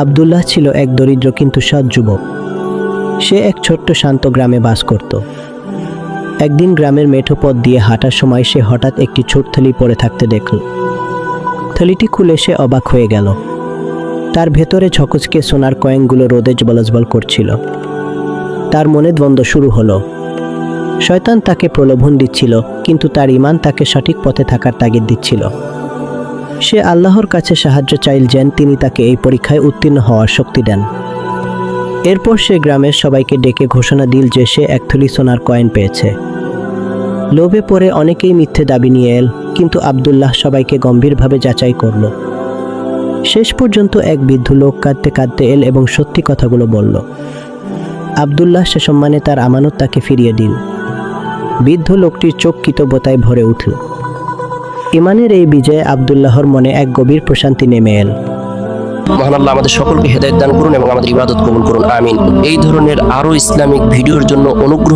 আব্দুল্লাহ ছিল এক দরিদ্র কিন্তু সৎ যুবক। সে এক ছোট্ট শান্ত গ্রামে বাস করত। একদিন গ্রামের মেঠো পথ দিয়ে হাঁটার সময় সে হঠাৎ একটি ছোট থলি পড়ে থাকতে দেখল। থলিটি খুলে সে অবাক হয়ে গেল। তার ভেতরে ঝকঝকে সোনার কয়েনগুলো রোদে জবলজবল করছিল। তার মনে দ্বন্দ্ব শুরু হলো। শয়তান তাকে প্রলোভন দিচ্ছিল, কিন্তু তার ঈমান তাকে সঠিক পথে থাকার তাগিদ দিচ্ছিল। সে আল্লাহর কাছে সাহায্য চাইল যেন তিনি তাকে এই পরীক্ষায় উত্তীর্ণ হওয়ার শক্তি দেন। এরপর সে গ্রামের সবাইকে ডেকে ঘোষণা দিল যে সে এক থলি সোনার কয়েন পেয়েছে। লোভে পড়ে অনেকেই মিথ্যে দাবি নিয়ে এল, কিন্তু আব্দুল্লাহ সবাইকে গম্ভীরভাবে যাচাই করল। শেষ পর্যন্ত এক বৃদ্ধ লোক কাঁদতে কাঁদতে এল এবং সত্যি কথাগুলো বলল। আব্দুল্লাহ সে সম্মানে তার আমানত তাকে ফিরিয়ে দিল। বৃদ্ধ লোকটির চোখ কৃতজ্ঞতায় ভরে উঠল। ঈমানের এই বিজয়ে আব্দুল্লাহর মনে এক গভীর প্রশান্তি নেমে এল। মহান আল্লাহ আমাদের সকলকে হেদায়েত দান করুন এবং আমাদের ইবাদত কবুল করুন, আমিন। এই ধরনের আরো ইসলামিক ভিডিওর জন্য অনুগ্রহ